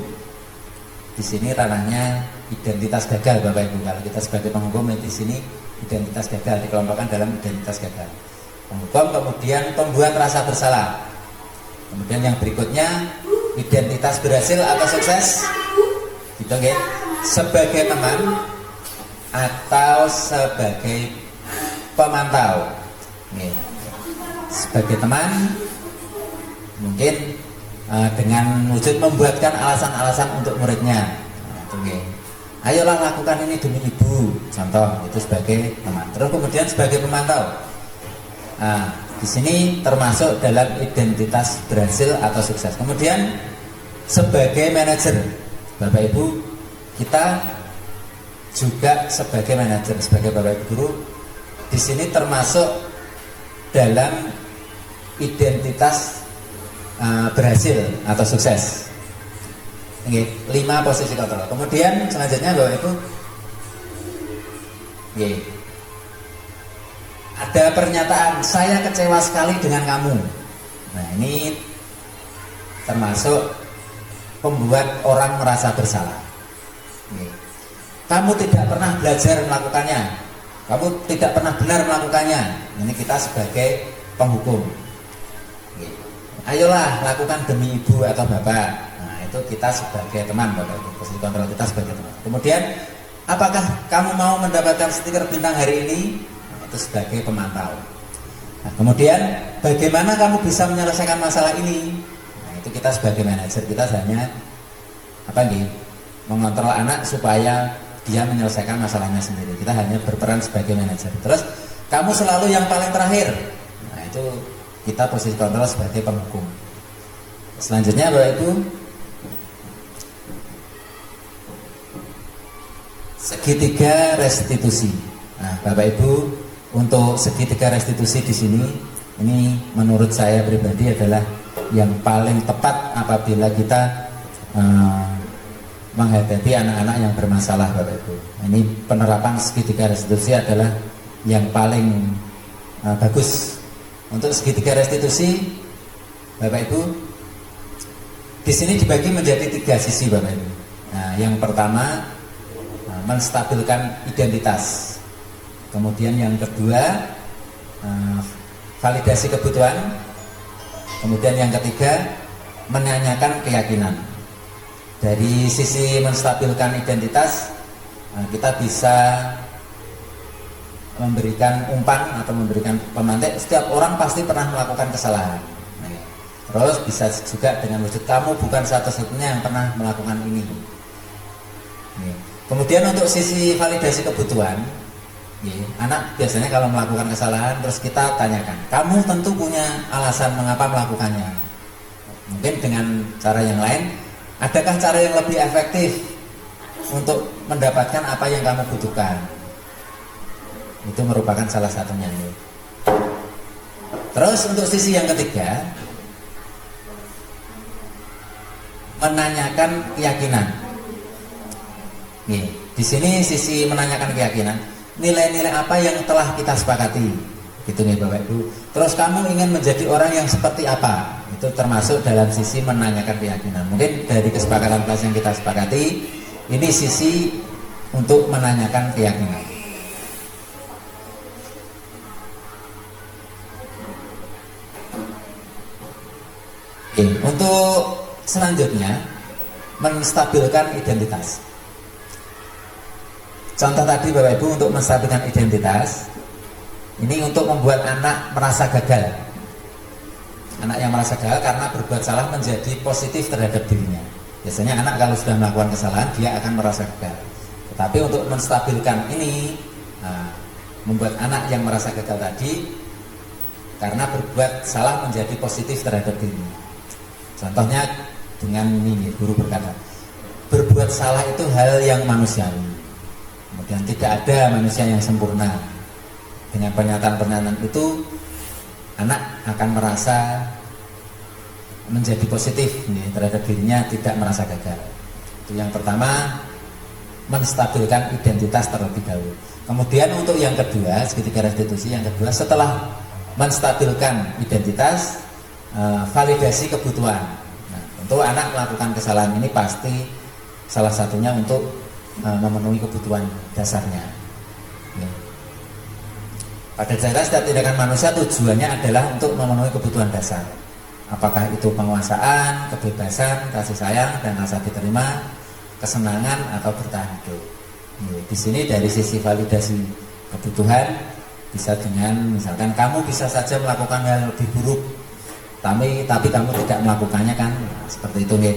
Di sini ranahnya identitas gagal Bapak Ibu. Kalau kita sebagai penghukum di sini identitas gagal dikelompokkan dalam identitas gagal. Penghukum, kemudian pembuat rasa bersalah. Kemudian yang berikutnya identitas berhasil atau sukses. Gitu nggih. Sebagai teman atau sebagai pemantau. Nih, sebagai teman mungkin dengan wujud membuatkan alasan-alasan untuk muridnya. Nah, ayolah lakukan ini demi ibu, contoh itu sebagai teman. Terus kemudian sebagai pemantau. Nah, di sini termasuk dalam identitas berhasil atau sukses. Kemudian sebagai manajer, Bapak Ibu, kita juga sebagai manajer, sebagai Bapak Ibu guru, di sini termasuk dalam identitas berhasil atau sukses. Oke, 5 posisi kontrol. Kemudian selanjutnya Bapak Ibu, oke, ada pernyataan saya kecewa sekali dengan kamu. Nah, ini termasuk membuat orang merasa bersalah. Oke. Kamu tidak pernah belajar melakukannya, kamu tidak pernah benar melakukannya. Ini kita sebagai penghukum. Ayolah lakukan demi ibu atau bapak. Nah, itu kita sebagai teman Bapak Ibu, posisi kontrol kita sebagai teman. Kemudian, apakah kamu mau mendapatkan stiker bintang hari ini? Nah, itu sebagai pemantau. Nah, kemudian bagaimana kamu bisa menyelesaikan masalah ini? Nah, itu kita sebagai manajer, kita hanya mengontrol anak supaya dia menyelesaikan masalahnya sendiri. Kita hanya berperan sebagai manajer. Terus kamu selalu yang paling terakhir. Nah, itu kita posisi kontrol sebagai penghukum. Selanjutnya Bapak Ibu, segitiga restitusi. Nah, Bapak Ibu, untuk segitiga restitusi di sini, ini menurut saya pribadi adalah yang paling tepat apabila kita menghadapi anak-anak yang bermasalah, Bapak Ibu. Ini penerapan segitiga restitusi adalah yang paling bagus. Untuk segitiga restitusi, Bapak Ibu, di sini dibagi menjadi 3 sisi, Bapak Ibu. Nah, yang pertama menstabilkan identitas. Kemudian yang kedua validasi kebutuhan. Kemudian yang ketiga menanyakan keyakinan. Dari sisi menstabilkan identitas, kita bisa memberikan umpan atau memberikan pemantik. Setiap orang pasti pernah melakukan kesalahan. Terus bisa juga dengan wujud kamu bukan satu-satunya yang pernah melakukan ini. Kemudian untuk sisi validasi kebutuhan, anak biasanya kalau melakukan kesalahan terus kita tanyakan, kamu tentu punya alasan mengapa melakukannya. Mungkin dengan cara yang lain, adakah cara yang lebih efektif untuk mendapatkan apa yang kamu butuhkan? Itu merupakan salah satunya. Terus untuk sisi yang ketiga, menanyakan keyakinan. Di sini sisi menanyakan keyakinan, nilai-nilai apa yang telah kita sepakati, gitu nih Bapak Ibu. Terus kamu ingin menjadi orang yang seperti apa? Itu termasuk dalam sisi menanyakan keyakinan. Mungkin dari kesepakatan kelas yang kita sepakati, ini sisi untuk menanyakan keyakinan. Untuk selanjutnya menstabilkan identitas. Contoh tadi Bapak Ibu, untuk menstabilkan identitas, ini untuk membuat anak merasa gagal. Anak yang merasa gagal karena berbuat salah menjadi positif terhadap dirinya. Biasanya anak kalau sudah melakukan kesalahan, dia akan merasa gagal. Tetapi untuk menstabilkan ini, membuat anak yang merasa gagal tadi karena berbuat salah menjadi positif terhadap dirinya. Contohnya dengan ini, guru berkata, berbuat salah itu hal yang manusiawi. Kemudian tidak ada manusia yang sempurna. Dengan pernyataan-pernyataan itu, anak akan merasa menjadi positif terhadap dirinya, tidak merasa gagal. Itu yang pertama, menstabilkan identitas terlebih dahulu. Kemudian untuk yang kedua, segitiga restitusi yang kedua, setelah menstabilkan identitas, validasi kebutuhan. Nah, untuk anak melakukan kesalahan ini pasti salah satunya untuk memenuhi kebutuhan dasarnya. Pada dasarnya setiap tindakan manusia tujuannya adalah untuk memenuhi kebutuhan dasar. Apakah itu penguasaan, kebebasan, kasih sayang, dan rasa diterima, kesenangan, atau bertahan hidup. Di sini dari sisi validasi kebutuhan bisa dengan misalkan kamu bisa saja melakukan hal lebih buruk, tapi kamu tidak melakukannya kan, seperti itu nih.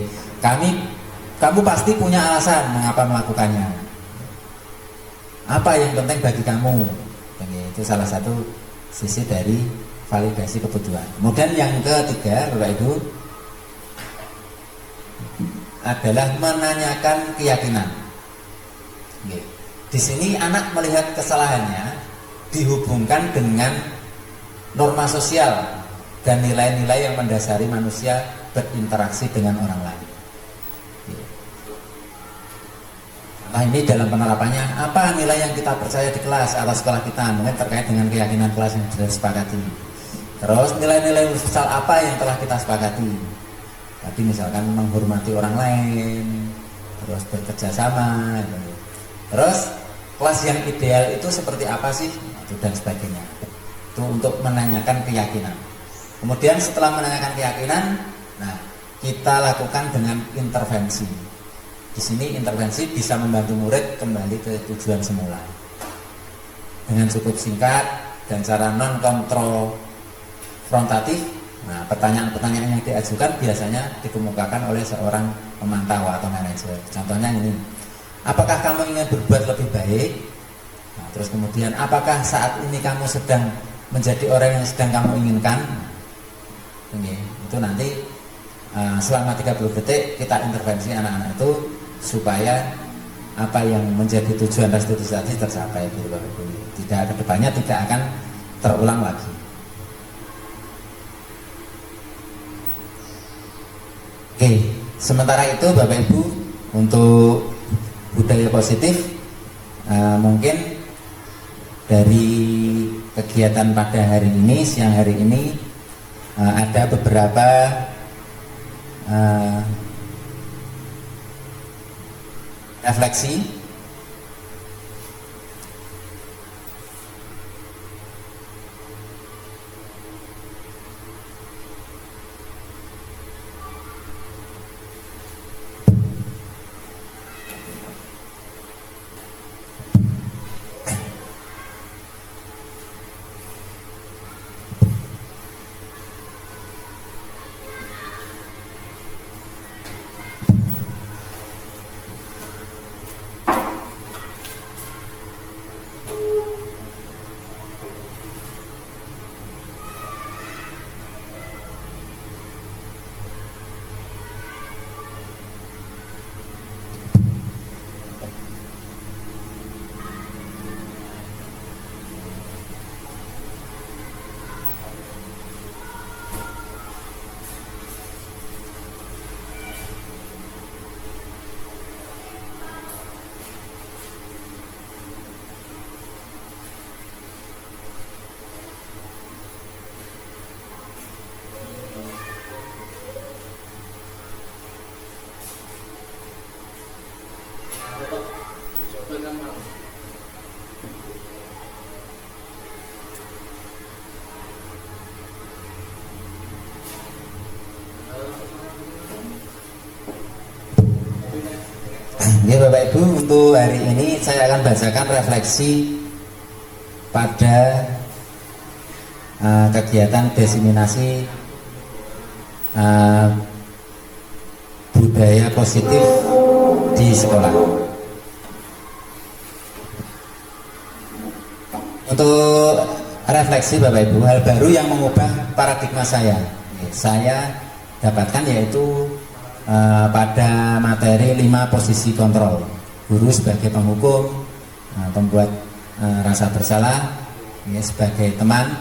Kamu pasti punya alasan mengapa melakukannya. Apa yang penting bagi kamu? Itu salah satu sisi dari validasi kebutuhan. Kemudian yang ketiga, Bapak Ibu, adalah menanyakan keyakinan. Di sini anak melihat kesalahannya dihubungkan dengan norma sosial dan nilai-nilai yang mendasari manusia berinteraksi dengan orang lain. Nah, ini dalam penerapannya, apa nilai yang kita percaya di kelas atau sekolah kita, mungkin terkait dengan keyakinan kelas yang sudah disepakati. Terus nilai-nilai universal apa yang telah kita sepakati. Tadi misalkan menghormati orang lain, terus bekerja sama, terus kelas yang ideal itu seperti apa sih, dan sebagainya. Itu untuk menanyakan keyakinan. Kemudian setelah menanyakan keyakinan, nah kita lakukan dengan intervensi. Di sini intervensi bisa membantu murid kembali ke tujuan semula dengan cukup singkat dan cara non konfrontatif. Nah, pertanyaan-pertanyaan yang diajukan biasanya dikemukakan oleh seorang pemantau atau manajer. Contohnya ini, apakah kamu ingin berbuat lebih baik? Nah, terus kemudian, apakah saat ini kamu sedang menjadi orang yang sedang kamu inginkan? Ini, itu nanti selama 30 detik kita intervensi anak-anak itu supaya apa yang menjadi tujuan restitusi tadi tercapai gitu Bapak Ibu. Tidak, kedepannya tidak akan terulang lagi. Oke, sementara itu Bapak Ibu, untuk budaya positif mungkin dari kegiatan pada hari ini, siang hari ini, ada beberapa refleksi ya Bapak Ibu. Untuk hari ini saya akan bacakan refleksi pada kegiatan diseminasi budaya positif di sekolah. Untuk refleksi Bapak Ibu, hal baru yang mengubah paradigma saya dapatkan yaitu pada materi 5 posisi kontrol. Guru sebagai penghukum, pembuat rasa bersalah, sebagai teman,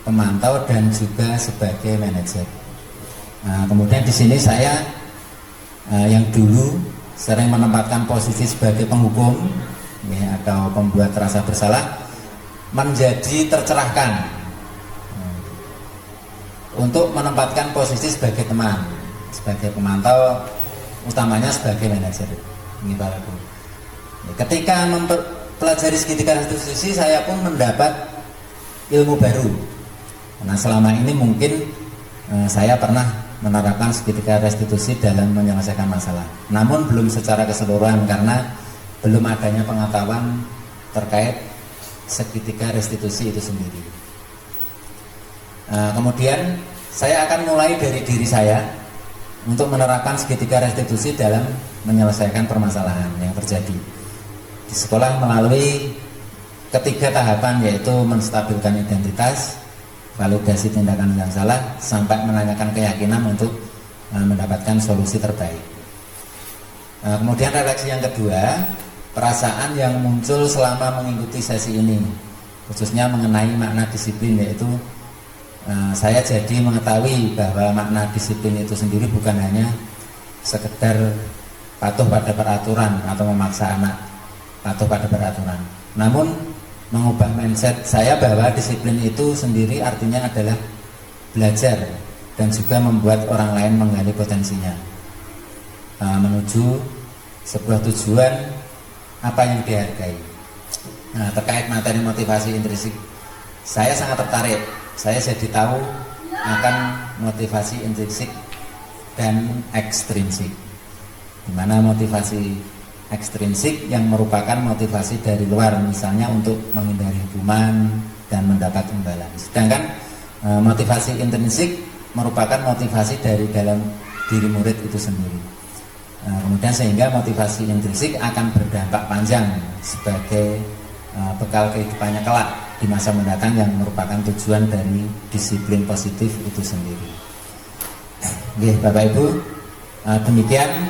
pemantau, dan juga sebagai manajer. Kemudian di sini saya yang dulu sering menempatkan posisi sebagai penghukum atau pembuat rasa bersalah menjadi tercerahkan untuk menempatkan posisi sebagai teman, sebagai pemantau, utamanya sebagai manajer. Ini Bapak Ibu. Ketika mempelajari segitiga restitusi, saya pun mendapat ilmu baru. Nah, selama ini mungkin saya pernah menerapkan segitiga restitusi dalam menyelesaikan masalah, namun belum secara keseluruhan karena belum adanya pengetahuan terkait segitiga restitusi itu sendiri. Kemudian saya akan mulai dari diri saya untuk menerapkan segitiga restitusi dalam menyelesaikan permasalahan yang terjadi di sekolah melalui ketiga tahapan, yaitu menstabilkan identitas, validasi tindakan yang salah, sampai menanyakan keyakinan untuk mendapatkan solusi terbaik. Kemudian refleksi yang kedua, perasaan yang muncul selama mengikuti sesi ini, khususnya mengenai makna disiplin, yaitu saya jadi mengetahui bahwa makna disiplin itu sendiri bukan hanya sekedar patuh pada peraturan atau memaksa anak patuh pada peraturan, namun mengubah mindset saya bahwa disiplin itu sendiri artinya adalah belajar dan juga membuat orang lain menggali potensinya menuju sebuah tujuan apa yang dihargai. Nah, terkait materi motivasi intrinsik, saya sangat tertarik. Saya jadi tahu akan motivasi intrinsik dan ekstrinsik, di mana motivasi ekstrinsik yang merupakan motivasi dari luar, misalnya untuk menghindari hukuman dan mendapat imbalan. Sedangkan motivasi intrinsik merupakan motivasi dari dalam diri murid itu sendiri. Kemudian sehingga motivasi intrinsik akan berdampak panjang sebagai bekal kehidupannya kelak di masa mendatang, yang merupakan tujuan dari disiplin positif itu sendiri. Oke, Bapak Ibu, demikian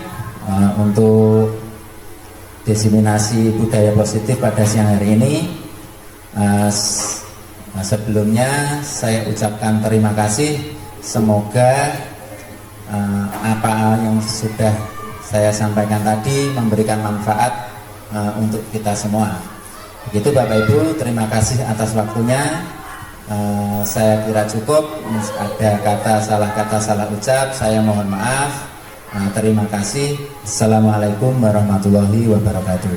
untuk diseminasi budaya positif pada siang hari ini. Sebelumnya saya ucapkan terima kasih. Semoga apa yang sudah saya sampaikan tadi memberikan manfaat untuk kita semua. Begitu Bapak Ibu, terima kasih atas waktunya. Saya kira cukup. Ada kata salah ucap, saya mohon maaf. Terima kasih. Assalamualaikum warahmatullahi wabarakatuh.